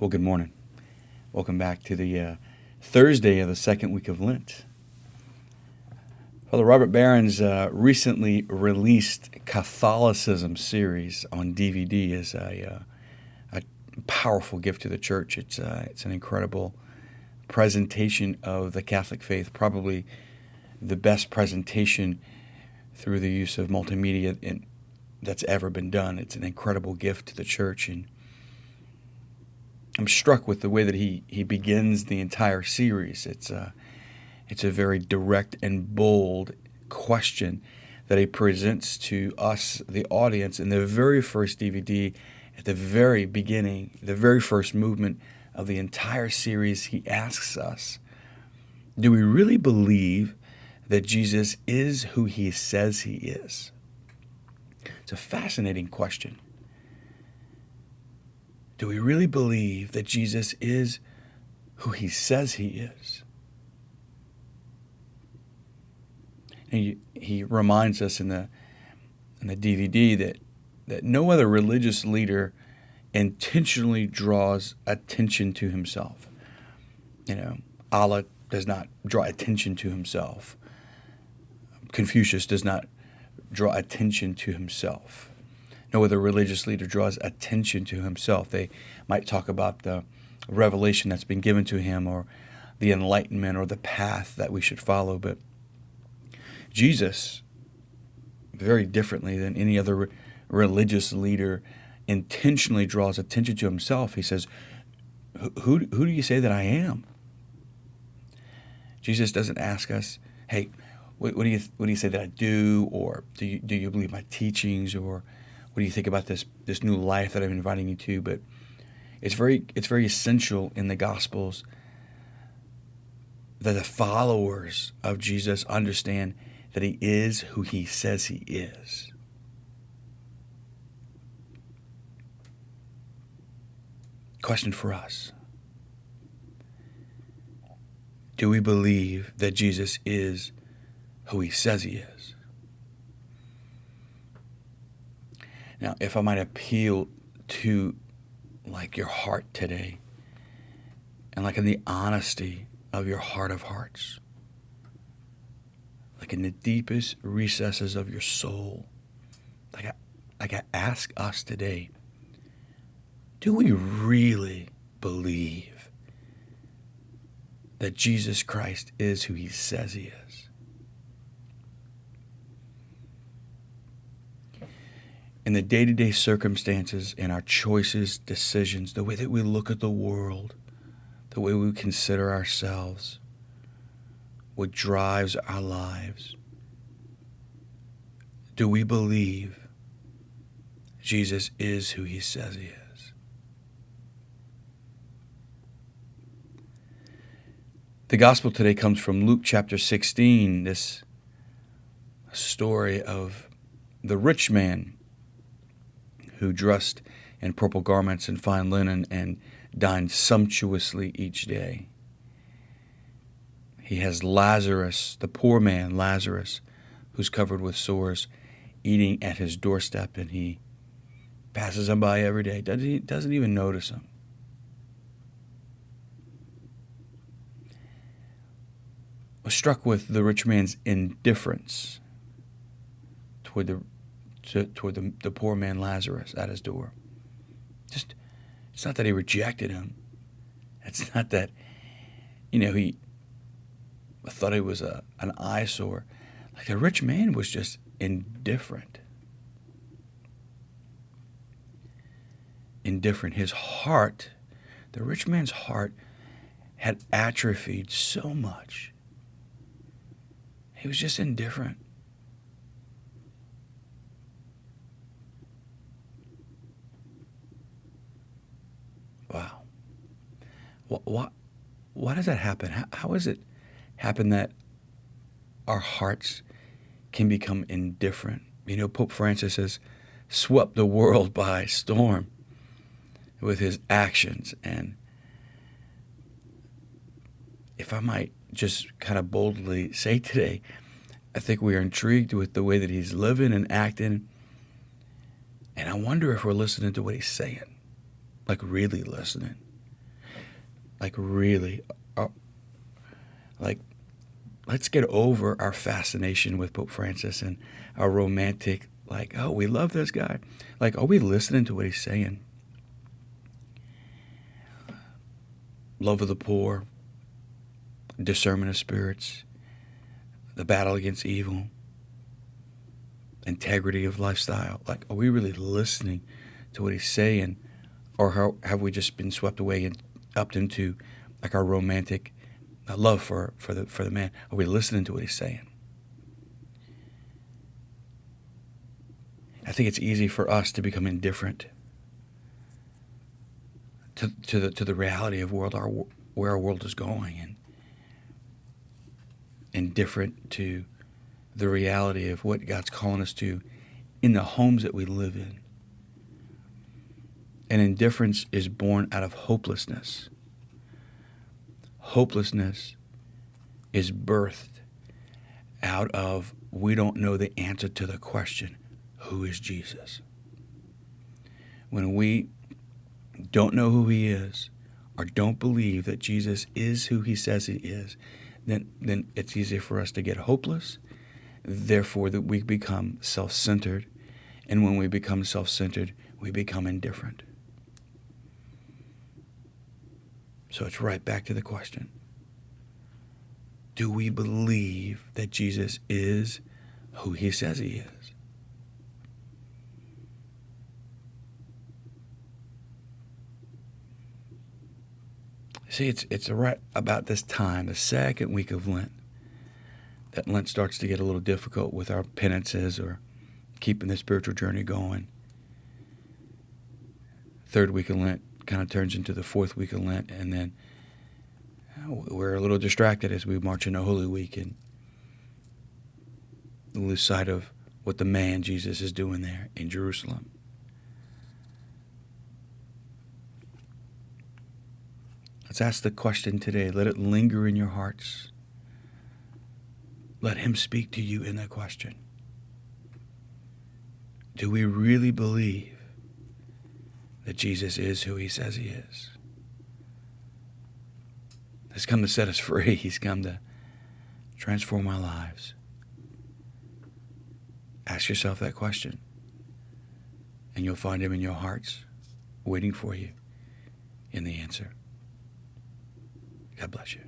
Well, good morning. Welcome back to the Thursday of the second week of Lent. Father Robert Barron's recently released Catholicism series on DVD is a powerful gift to the church. It's an incredible presentation of the Catholic faith, probably the best presentation through the use of multimedia that's ever been done. It's an incredible gift to the church, and I'm struck with the way that he begins the entire series. It's a very direct and bold question that he presents to us, the audience, in the very first DVD, at the very beginning, the very first movement of the entire series. He asks us, do we really believe that Jesus is who he says he is? It's a fascinating question. Do we really believe that Jesus is who he says he is? And he reminds us in the DVD that no other religious leader intentionally draws attention to himself. Allah does not draw attention to himself. Confucius does not draw attention to himself. No other religious leader draws attention to himself. They might talk about the revelation that's been given to him, or the enlightenment, or the path that we should follow. But Jesus, very differently than any other religious leader, intentionally draws attention to himself. He says, who do you say that I am? Jesus doesn't ask us, hey, what do you say that I do? Or do you believe my teachings? Or what do you think about this new life that I'm inviting you to? But it's very essential in the Gospels that the followers of Jesus understand that he is who he says he is. Question for us. Do we believe that Jesus is who he says he is? Now, if I might appeal to your heart today, and in the honesty of your heart of hearts, in the deepest recesses of your soul, I ask us today, do we really believe that Jesus Christ is who he says he is? In the day-to-day circumstances, in our choices, decisions, the way that we look at the world, the way we consider ourselves, what drives our lives, do we believe Jesus is who he says he is? The gospel today comes from Luke chapter 16, this story of the rich man who dressed in purple garments and fine linen and dined sumptuously each day. He has Lazarus, the poor man Lazarus, who's covered with sores, eating at his doorstep, and he passes him by every day. Doesn't even notice him. I was struck with the rich man's indifference toward the poor man Lazarus at his door. It's not that he rejected him. It's not that, he thought he was an eyesore. The rich man was just indifferent. Indifferent. His heart, the rich man's heart, had atrophied so much. He was just indifferent. Wow. Why does that happen? How does it happen that our hearts can become indifferent? Pope Francis has swept the world by storm with his actions. And if I might just kind of boldly say today, I think we are intrigued with the way that he's living and acting. And I wonder if we're listening to what he's saying. Really listening. Like really, like let's get over our fascination with Pope Francis and our romantic, like, oh, we love this guy. Like, are we listening to what he's saying? Love of the poor, discernment of spirits, the battle against evil, integrity of lifestyle. Like, are we really listening to what he's saying? Or have we just been swept away and up into like our romantic love for the man? Are we listening to what he's saying? I think it's easy for us to become indifferent to the reality of where our world is going, and indifferent to the reality of what God's calling us to in the homes that we live in. And indifference is born out of hopelessness. Hopelessness is birthed out of we don't know the answer to the question, who is Jesus? When we don't know who he is, or don't believe that Jesus is who he says he is, then it's easy for us to get hopeless. Therefore, that we become self-centered. And when we become self-centered, we become indifferent. So it's right back to the question. Do we believe that Jesus is who he says he is? See, it's right about this time, the second week of Lent, that Lent starts to get a little difficult with our penances or keeping the spiritual journey going. Third week of Lent kind of turns into the fourth week of Lent, and then we're a little distracted as we march into Holy Week and lose sight of what the man Jesus is doing there in Jerusalem. Let's ask the question today. Let it linger in your hearts. Let him speak to you in that question. Do we really believe that Jesus is who he says he is? He's come to set us free. He's come to transform our lives. Ask yourself that question, and you'll find him in your hearts, waiting for you in the answer. God bless you.